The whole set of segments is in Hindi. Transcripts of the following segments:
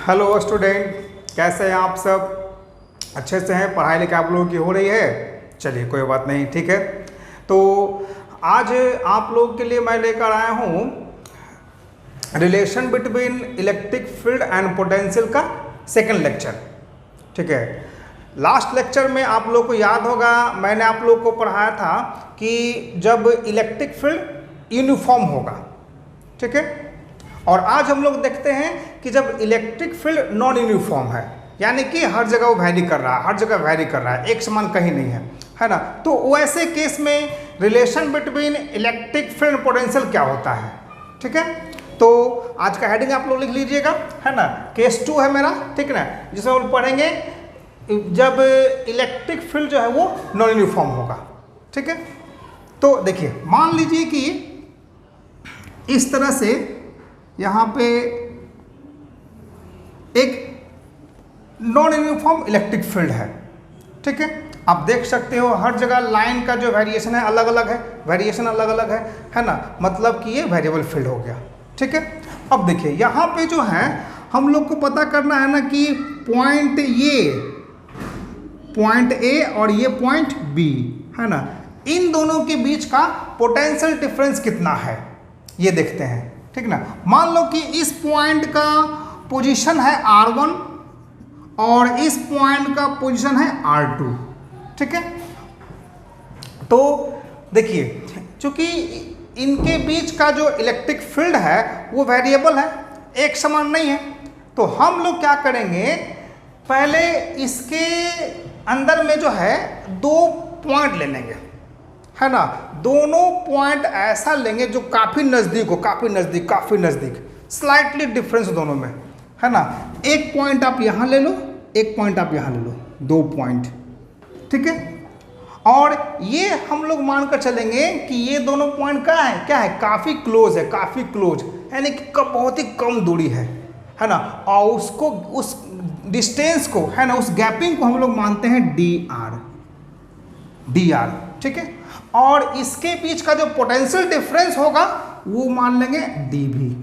हेलो स्टूडेंट, कैसे हैं आप सब? अच्छे से हैं? पढ़ाई लिखाई आप लोगों की हो रही है? चलिए कोई बात नहीं, ठीक है। तो आज आप लोगों के लिए मैं लेकर आया हूँ relation between electric field and potential का सेकंड लेक्चर, ठीक है। लास्ट लेक्चर में आप लोग को याद होगा, मैंने आप लोग को पढ़ाया था कि जब इलेक्ट्रिक फील्ड यूनिफॉर्म होगा, ठीक है। और आज हम लोग देखते हैं कि जब इलेक्ट्रिक फील्ड नॉन यूनिफॉर्म है, यानी कि हर जगह वो वैरी कर रहा है, हर जगह वैरी कर रहा है, एक समान कहीं नहीं है ना। तो वैसे केस में relation between electric field and potential क्या होता है, ठीक है। तो आज का हेडिंग आप लोग लिख लीजिएगा, है ना। केस 2 है मेरा, ठीक है ना, जिसमें हम पढ़ेंगे जब इलेक्ट्रिक फील्ड जो है वो नॉन यूनिफॉर्म होगा, ठीक है। तो देखिए, मान लीजिए कि इस तरह से यहाँ पे एक नॉन यूनिफॉर्म इलेक्ट्रिक फील्ड है, ठीक है। आप देख सकते हो हर जगह लाइन का जो वेरिएशन है अलग अलग है, वेरिएशन अलग अलग है ना। मतलब कि ये वेरिएबल फील्ड हो गया, ठीक है। अब देखिए यहाँ पे जो है हम लोग को पता करना है ना कि पॉइंट ए और ये पॉइंट बी, है ना, इन दोनों के बीच का पोटेंशियल डिफरेंस कितना है ये देखते हैं, ठीक ना। मान लो कि इस पॉइंट का पोजीशन है R1 और इस पॉइंट का पोजीशन है R2, ठीक है। तो देखिए, चूंकि इनके बीच का जो इलेक्ट्रिक फील्ड है वो वेरिएबल है, एक समान नहीं है। तो हम लोग क्या करेंगे, पहले इसके अंदर में जो है 2 पॉइंट ले लेंगे, है ना। दोनों पॉइंट ऐसा लेंगे जो काफ़ी नज़दीक हो, काफ़ी नज़दीक, स्लाइटली डिफरेंस दोनों में, है ना। एक पॉइंट आप यहाँ ले लो, एक पॉइंट आप यहाँ ले लो, 2 पॉइंट, ठीक है। और ये हम लोग मानकर चलेंगे कि ये दोनों पॉइंट क्या है, काफ़ी क्लोज है, यानी कि बहुत ही कम दूरी है ना। और उसको, उस डिस्टेंस को, है ना, उस गैपिंग को हम लोग मानते हैं dr, ठीक है। और इसके बीच का जो पोटेंशियल डिफरेंस होगा वो मान लेंगे dv,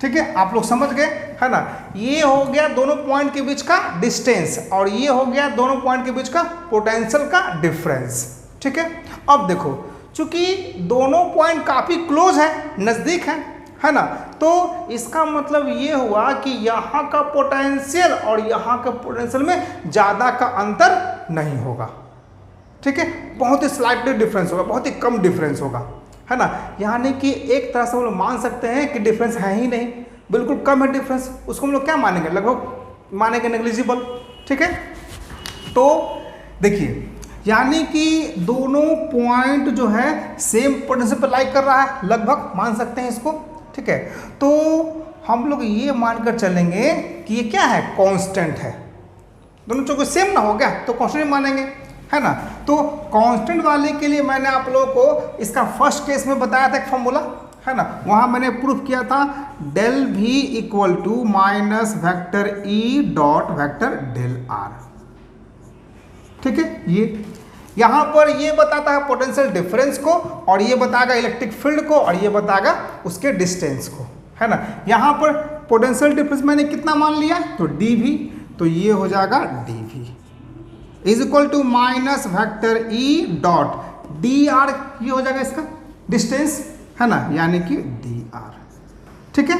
ठीक है। आप लोग समझ गए, है ना। ये हो गया दोनों पॉइंट के बीच का डिस्टेंस और ये हो गया दोनों पॉइंट के बीच का पोटेंशियल का डिफरेंस, ठीक है। अब देखो, चूंकि दोनों पॉइंट काफी क्लोज है, नजदीक है ना, तो इसका मतलब ये हुआ कि यहाँ का पोटेंशियल और यहाँ का पोटेंशियल में ज्यादा का अंतर नहीं होगा, ठीक है। बहुत ही स्लाइटली डिफरेंस होगा, बहुत ही कम डिफरेंस होगा, है ना। यानी कि एक तरह से हम लोग मान सकते हैं कि डिफरेंस है ही नहीं, बिल्कुल कम है डिफरेंस। उसको हम लोग क्या मानेंगे, लगभग मानेंगे नेग्लिजिबल, ठीक है। तो देखिए, यानी कि दोनों पॉइंट जो है सेम पोटेंशियल पर लाइक कर रहा है, लगभग मान सकते हैं इसको, ठीक है। तो हम लोग ये मानकर चलेंगे कि ये क्या है, कांस्टेंट है। दोनों चीज़ों सेम ना हो गया तो कांस्टेंट मानेंगे, है ना। तो कांस्टेंट वाले के लिए मैंने आप लोगों को इसका फर्स्ट केस में बताया था एक फॉर्मूला, है ना। वहां मैंने प्रूफ किया था del v equal to minus vector E dot vector del r, ठीक है। ये यहां पर ये बताता है पोटेंशियल डिफरेंस को, और ये बताएगा इलेक्ट्रिक फील्ड को, और ये बताएगा उसके डिस्टेंस को, है ना। यहां पर पोटेंशियल डिफरेंस मैंने कितना मान लिया, तो dv, तो ये हो जाएगा dv is equal to minus vector E dot dr, ये हो जाएगा इसका डिस्टेंस, है ना, यानी कि dr, ठीक है।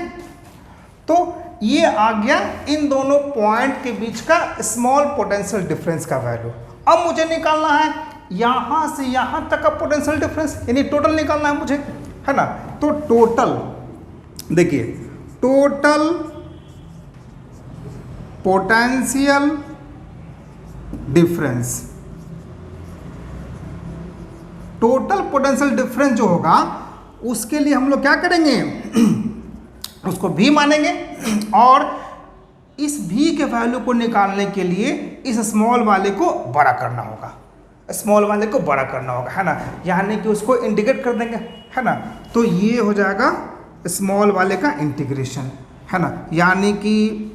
तो ये आ गया इन दोनों पॉइंट के बीच का स्मॉल पोटेंशियल डिफरेंस का वैल्यू। अब मुझे निकालना है यहां से यहां तक का पोटेंशियल डिफरेंस, यानी टोटल निकालना है मुझे, है ना। तो टोटल देखिए, total potential difference, total potential difference जो होगा उसके लिए हम लोग क्या करेंगे, उसको v मानेंगे, और इस v के वैल्यू को निकालने के लिए इस स्मॉल वाले को बड़ा करना होगा, है ना। यानी कि उसको इंटीग्रेट कर देंगे, है ना। तो ये हो जाएगा स्मॉल वाले का इंटीग्रेशन, है ना, यानी कि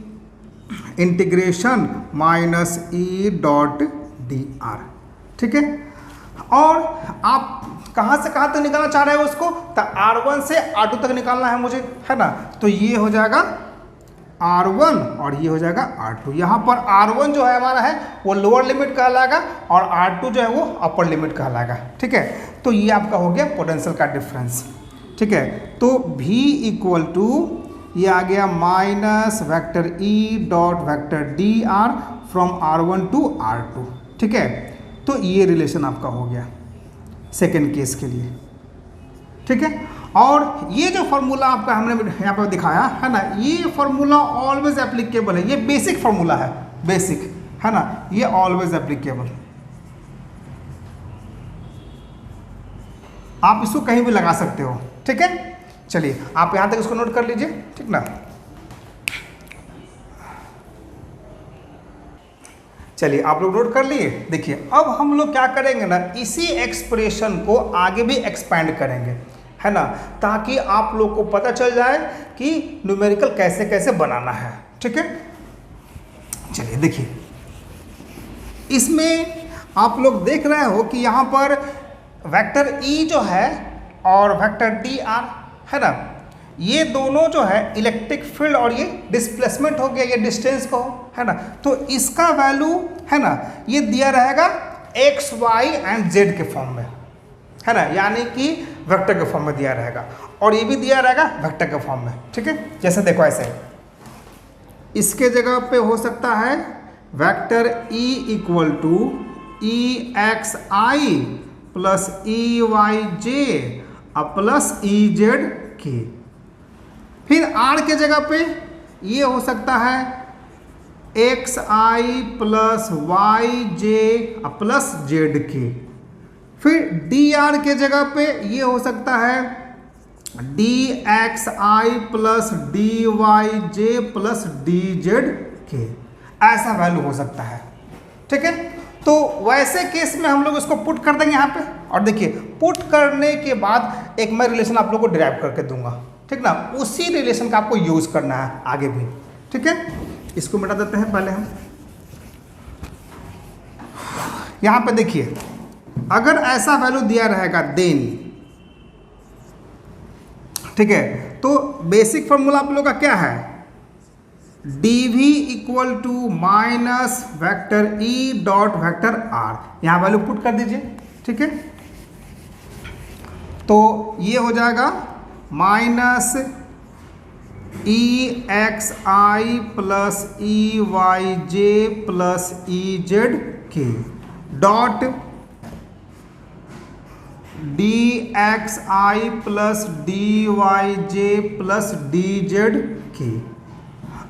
integration minus E dot dr, ठीक है। और आप कहाँ से कहाँ तक निकालना चाह रहे हो उसको, तो R1 से R2 तक निकालना है मुझे, है ना। तो ये हो जाएगा R1 और ये हो जाएगा R2। यहाँ पर R1 जो है हमारा है वो लोअर लिमिट कहलाएगा और R2 जो है वो अपर लिमिट कहलाएगा। ठीक है, तो ये आपका हो गया पोटेंशियल का डिफरेंस। ठीक है, तो V इक्वल टू ये आ गया minus vector E dot vector DR from R1 to R2। ठीक है, तो ये रिलेशन आपका हो गया सेकेंड केस के लिए। ठीक है, और ये जो फार्मूला आपका हमने यहाँ पर दिखाया है ना, ये फार्मूला ऑलवेज एप्लीकेबल है। ये बेसिक फार्मूला है, बेसिक है ना, ये ऑलवेज एप्लीकेबल। आप इसको कहीं भी लगा सकते हो। ठीक है, चलिए आप यहाँ तक इसको नोट कर लीजिए। ठीक ना, चलिए आप लोग नोट कर लिए। देखिए अब हम लोग क्या करेंगे ना, इसी एक्सप्रेशन को आगे भी एक्सपैंड करेंगे, है ना, ताकि आप लोग को पता चल जाए कि न्यूमेरिकल कैसे कैसे बनाना है। ठीक है, चलिए देखिए इसमें आप लोग देख रहे हो कि यहाँ पर वेक्टर E जो है और वेक्टर DR है ना, ये दोनों जो है इलेक्ट्रिक फील्ड और ये डिस्प्लेसमेंट हो गया, ये डिस्टेंस को है ना, तो इसका वैल्यू है ना ये दिया रहेगा x, y एंड z के फॉर्म में, है ना, यानी कि वेक्टर के फॉर्म में दिया रहेगा और ये भी दिया रहेगा वेक्टर के फॉर्म में। ठीक है, जैसे देखो ऐसे इसके जगह पे हो सकता है vector E equal to EXI plus EYJ plus EZK। फिर R के जगह पे ये हो सकता है XI plus YJ plus ZK। फिर DR के जगह पे ये हो सकता है DXI plus DYJ plus DZK, ऐसा वैल्यू हो सकता है। ठीक है, तो वैसे केस में हम लोग इसको पुट कर देंगे यहाँ पे, और देखिए पुट करने के बाद एक मैं रिलेशन आप लोग को डिराइव करके दूंगा। ठीक ना, उसी रिलेशन का आपको यूज करना है आगे भी। ठीक है, इसको मिटा देते हैं पहले हम। यहाँ पे देखिए अगर ऐसा वैल्यू दिया रहेगा देन, ठीक है, तो बेसिक फॉर्मूला आप लोग का क्या है, dv equal to minus vector E dot vector R, यहाँ वैल्यू पुट कर दीजिए। ठीक है, तो ये हो जाएगा minus EXI plus EYJ plus EZK dot DXI plus DYJ plus DZK।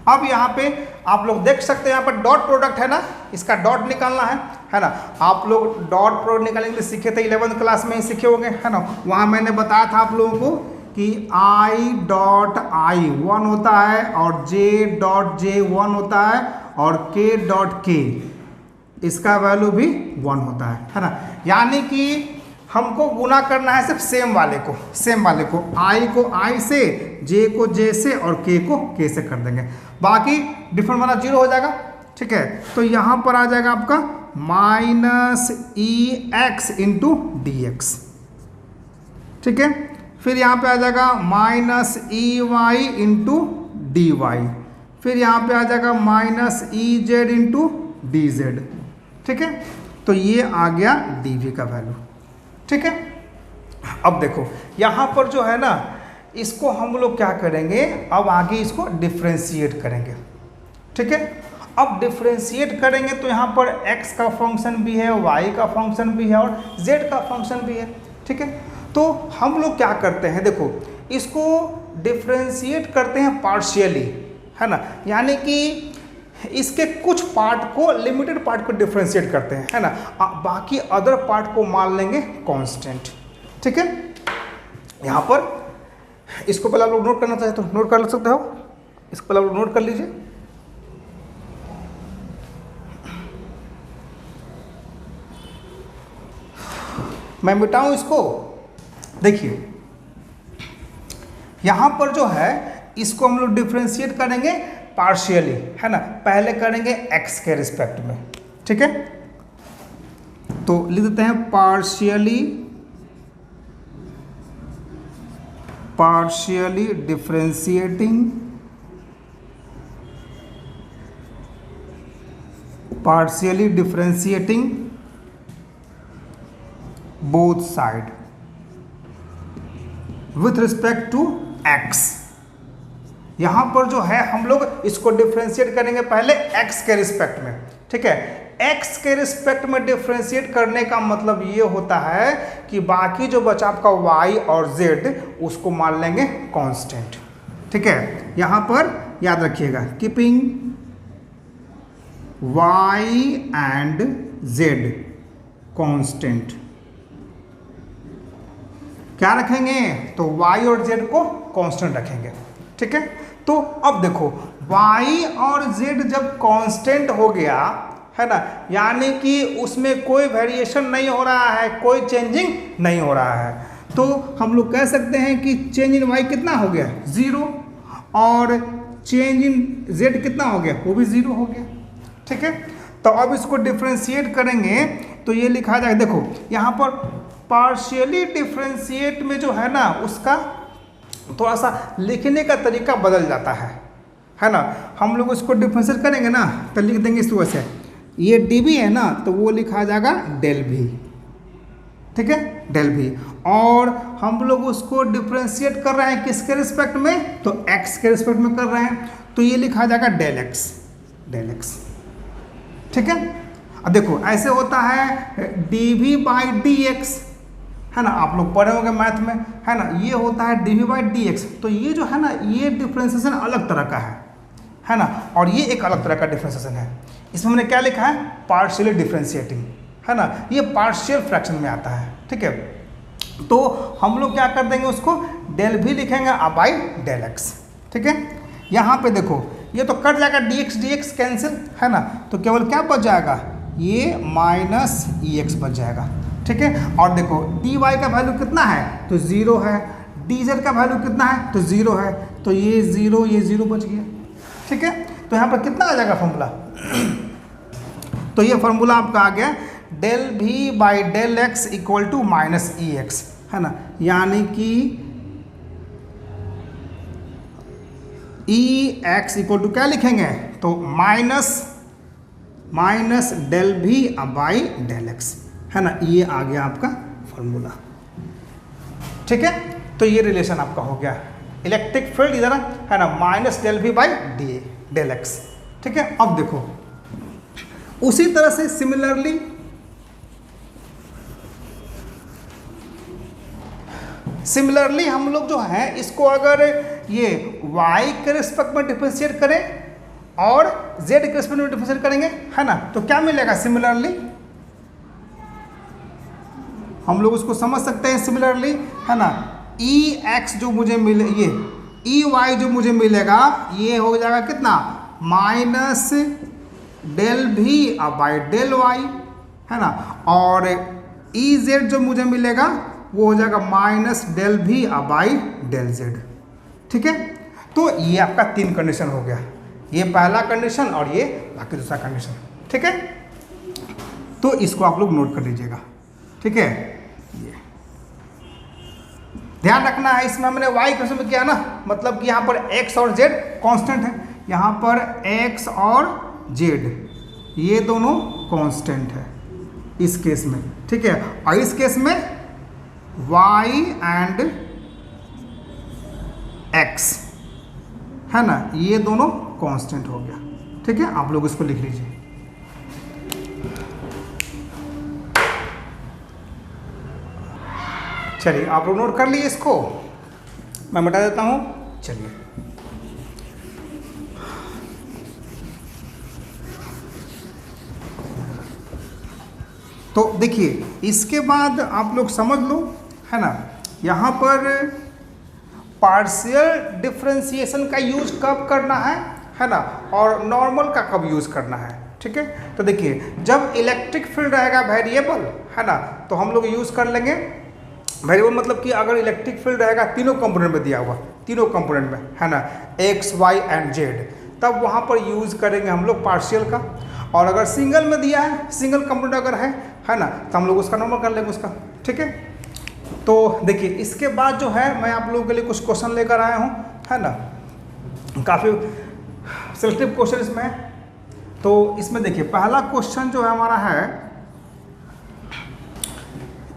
अब यहाँ पे आप लोग देख सकते हैं यहाँ पर डॉट प्रोडक्ट है ना, इसका डॉट निकालना है ना। आप लोग डॉट प्रोडक्ट निकालने के लिए सीखे थे 11th क्लास में ही सीखे होंगे, है ना। वहाँ मैंने बताया था आप लोगों को कि I डॉट I 1 होता है और J डॉट J 1 होता है और K डॉट K इसका वैल्यू भी 1 होता है ना। यानी कि हमको गुना करना है सिर्फ सेम वाले को, I को I से, J को J से और K को K से कर देंगे, बाकी डिफरेंट वाला 0 हो जाएगा। ठीक है, तो यहाँ पर आ जाएगा आपका माइनस EX इंटू DX। ठीक है, फिर यहाँ पे आ जाएगा माइनस EY इंटू DY, फिर यहाँ पे आ जाएगा माइनस EZ इंटू DZ। ठीक है, तो ये आ गया DV का वैल्यू। ठीक है, अब देखो यहाँ पर जो है ना, इसको हम लोग क्या करेंगे, अब आगे इसको डिफ्रेंशिएट करेंगे। ठीक है, अब डिफ्रेंशिएट करेंगे तो यहाँ पर x का फंक्शन भी है, y का फंक्शन भी है और z का फंक्शन भी है। ठीक है, तो हम लोग क्या करते हैं, देखो इसको डिफ्रेंशिएट करते हैं पार्शियली, है ना, यानी कि इसके कुछ पार्ट को, लिमिटेड पार्ट को डिफ्रेंशिएट करते हैं, है ना, बाकी अदर पार्ट को मान लेंगे कांस्टेंट। ठीक है, यहाँ पर इसको पहले आप लोग नोट करना चाहे तो नोट कर सकते हो, इसको पहले आप लोग नोट कर लीजिए। मैं मिटाऊं इसको, देखिए यहाँ पर जो है इसको हम लोग डिफ्रेंशिएट करेंगे पार्शियली, है ना, पहले करेंगे x के रिस्पेक्ट में। ठीक है, तो लिख देते हैं partially differentiating partially differentiating both side with respect to x। यहां पर जो है हम लोग इसको डिफ्रेंशिएट करेंगे पहले x के रिस्पेक्ट में, ठीक है। x के रिस्पेक्ट में डिफ्रेंशिएट करने का मतलब ये होता है कि बाकी जो बचा आपका y और z उसको मान लेंगे कांस्टेंट, ठीक है। यहां पर याद रखिएगा keeping y and z constant, क्या रखेंगे तो y और z को कांस्टेंट रखेंगे, ठीक है। तो अब देखो y और z जब कांस्टेंट हो गया है ना, यानी कि उसमें कोई वेरिएशन नहीं हो रहा है, कोई चेंजिंग नहीं हो रहा है, तो हम लोग कह सकते हैं कि चेंज इन y कितना हो गया 0 और चेंज इन z कितना हो गया वो भी 0 हो गया, ठीक है। तो अब इसको डिफ्रेंशिएट करेंगे तो ये लिखा जाएगा, देखो यहाँ पर पार्शियली डिफ्रेंशिएट में जो है ना उसका थोड़ा सा लिखने का तरीका बदल जाता है ना। हम लोग उसको डिफ्रेंशिएट करेंगे ना तो लिख देंगे इस वजह से, ये dv है ना तो वो लिखा जाएगा डेल v, ठीक है, डेल v। और हम लोग उसको डिफ्रेंशिएट कर रहे हैं किसके रिस्पेक्ट में तो x के रिस्पेक्ट में कर रहे हैं, तो ये लिखा जाएगा डेल x, ठीक है। अब देखो ऐसे होता है dv बाई dx, है ना, आप लोग पढ़े होंगे मैथ में, है ना, ये होता है dv बाई dx। तो ये जो है ना ये डिफ्रेंशिएशन अलग तरह का है ना, और ये एक अलग तरह का डिफ्रेंशिएशन है। इसमें हमने क्या लिखा है पार्शियली डिफ्रेंशिएटिंग, है ना, ये पार्शियल फ्रैक्शन में आता है, ठीक है। तो हम लोग क्या कर देंगे उसको डेल भी लिखेंगे बाई डेल x, ठीक है। यहाँ पे देखो ये तो कट जाएगा dx कैंसिल, है ना, तो केवल क्या बच जाएगा ये माइनस ex बच जाएगा, ठीक है। और देखो dy का वैल्यू कितना है तो 0 है, dz का वैल्यू कितना है तो 0 है, तो ये 0 बच गया, ठीक है। तो यहाँ पर कितना आ जाएगा फॉर्मूला तो ये फॉर्मूला आपका आ गया del v by del x equal to minus ex, है ना, यानी कि ex इक्वल टू क्या लिखेंगे तो minus del v by del x, है ना, ये आ गया आपका फॉर्मूला, ठीक है। तो ये रिलेशन आपका हो गया इलेक्ट्रिक फील्ड इधर है ना minus del v by del x, ठीक है। अब देखो उसी तरह से सिमिलरली हम लोग जो है इसको अगर ये y के रिस्पेक्ट में डिफरेंशिएट करें और z के रिस्पेक्ट में डिफरेंशिएट करेंगे, है ना, तो क्या मिलेगा सिमिलरली हम लोग उसको समझ सकते हैं सिमिलरली, है ना, ex जो मुझे मिले ये ey जो मुझे मिलेगा ये हो जाएगा कितना minus del v by del y, है ना, और ez जो मुझे मिलेगा वो हो जाएगा minus del v by del z, ठीक है। तो ये आपका 3 कंडीशन हो गया, ये पहला कंडीशन और ये बाकी दूसरा कंडीशन, ठीक है। तो इसको आप लोग नोट कर लीजिएगा, ठीक है। ये ध्यान रखना है इसमें हमने y के में किया ना, मतलब कि यहाँ पर x और z कांस्टेंट है, यहाँ पर x और z ये दोनों कांस्टेंट है इस केस में, ठीक है। और इस केस में y एंड x, है ना, ये दोनों कांस्टेंट हो गया, ठीक है। आप लोग इसको लिख लीजिए। चलिए आप लोग नोट कर लिए इसको, मैं बता देता हूं, चलिए। तो देखिए इसके बाद आप लोग समझ लो, है ना, यहाँ पर पार्शियल डिफरेंशिएशन का यूज कब करना है ना, और नॉर्मल का कब यूज करना है, ठीक है। तो देखिए जब इलेक्ट्रिक फील्ड रहेगा वेरिएबल, है ना, तो हम लोग यूज कर लेंगे वेरिएबल, मतलब कि अगर इलेक्ट्रिक फील्ड रहेगा तीनों कंपोनेंट में दिया हुआ, तीनों कंपोनेंट में, है ना, x y एंड z, तब वहाँ पर यूज करेंगे हम लोग पार्शियल का। और अगर सिंगल में दिया है, सिंगल कंपोनेंट अगर है ना, तो हम लोग उसका नॉर्मल कर लेंगे उसका, ठीक है। तो देखिए इसके बाद जो है मैं आप लोगों के लिए कुछ क्वेश्चन लेकर आया हूँ, है ना, काफ़ी सिलेक्टिव क्वेश्चन इसमें है। तो इसमें देखिए पहला क्वेश्चन जो है हमारा है,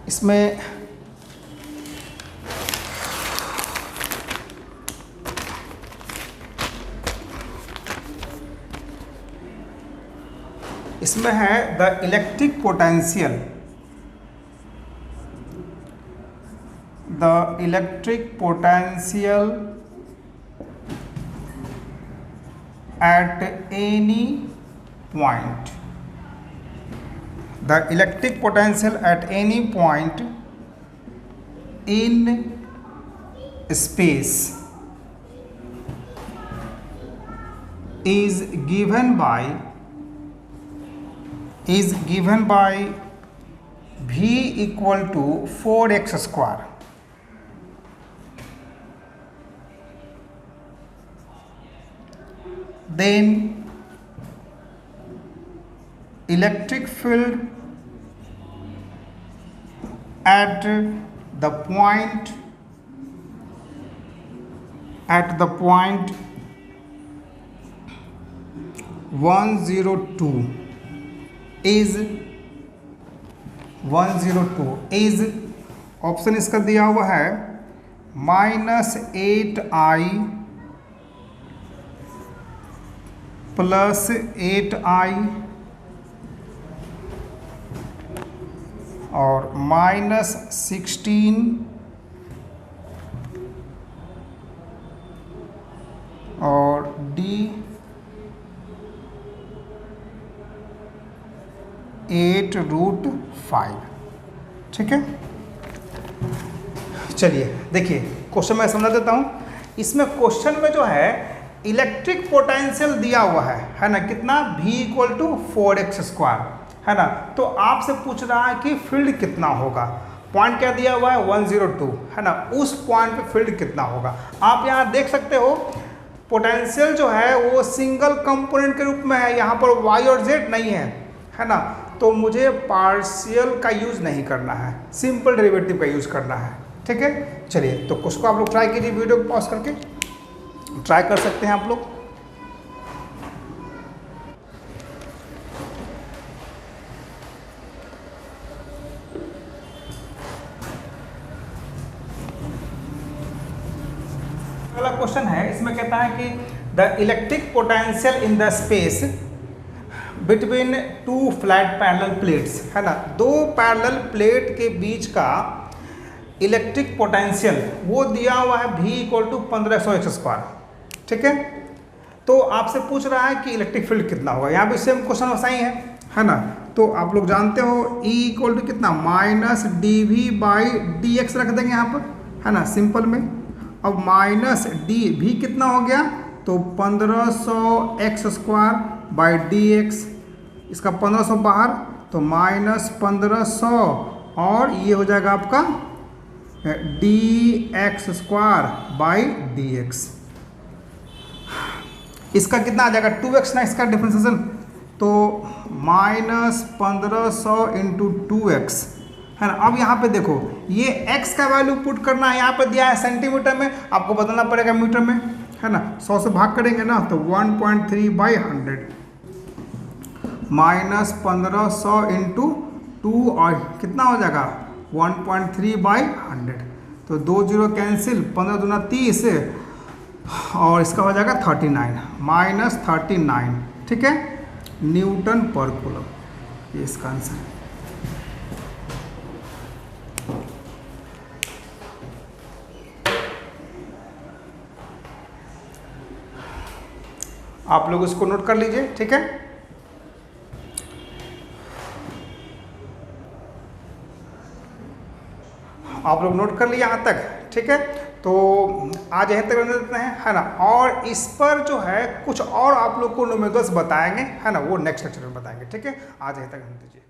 इसमें है the electric potential, at any point, the electric potential at any point in space is given by V equal to 4x square. Then electric field at the point 102 is option इसका दिया हुआ है -8i प्लस 8i और -16 और d 8√5। ठीक है, चलिए देखिए क्वेश्चन मैं समझा देता हूँ। इसमें क्वेश्चन में जो है इलेक्ट्रिक पोटेंशियल दिया हुआ है ना, कितना V equal to 4x square, है ना। तो आपसे पूछ रहा है कि फील्ड कितना होगा। पॉइंट क्या दिया हुआ है 102, है ना, उस पॉइंट पे फील्ड कितना होगा। आप यहाँ देख सकते हो पोटेंशियल जो है वो सिंगल कंपोनेंट के रूप में है, यहाँ पर y और z नहीं है ना। तो मुझे पार्शियल का यूज़ नहीं करना है, सिंपल डेरिवेटिव का यूज़ करना है। ठीक है, चलिए तो उसको आप लोग ट्राई कीजिए, वीडियो को पॉज करके ट्राई कर सकते हैं आप लोग। अगला क्वेश्चन है, इसमें कहता है कि the electric potential in the space between two flat parallel plates, है ना, दो पैरेलल प्लेट के बीच का इलेक्ट्रिक पोटेंशियल वो दिया हुआ है V equal to 1500x square. ठीक है, तो आपसे पूछ रहा है कि इलेक्ट्रिक फील्ड कितना होगा। यहाँ भी सेम क्वेश्चन वैसा ही है ना। तो आप लोग जानते हो E इक्वल टू कितना -dV/dx रख देंगे यहाँ पर, है ना, सिंपल में। अब -dV कितना हो गया, तो 1500x स्क्वायर बाई dx, इसका 1500 बाहर तो -1500 और ये हो जाएगा आपका dx स्क्वायर बाई dx। इसका कितना आ जाएगा 2x ना, इसका डिफरेंशिएशन, तो -1500 इंटू 2x, है ना। अब यहाँ पे देखो ये x का वैल्यू पुट करना है, यहाँ पे दिया है सेंटीमीटर में, आपको बदलना पड़ेगा मीटर में, है ना। 100 से भाग करेंगे ना तो 1.3/100 -1500 इंटू 2 और कितना हो जाएगा 1.3/100, तो 2 0 कैंसिल, 15 दूना 30 और इसका हो जाएगा 39 -39। ठीक है, न्यूटन पर कूलम, ये इसका आंसर है। आप लोग इसको नोट कर लीजिए। ठीक है, आप लोग नोट कर लिए यहाँ तक। ठीक है, तो आज यहीं तक रहने देते हैं, है ना। और इस पर जो है कुछ और आप लोग को न्यूमेरिकल्स बताएंगे, है ना, वो नेक्स्ट लेक्चर में बताएंगे। ठीक है, आज यहीं तक रहने दीजिए।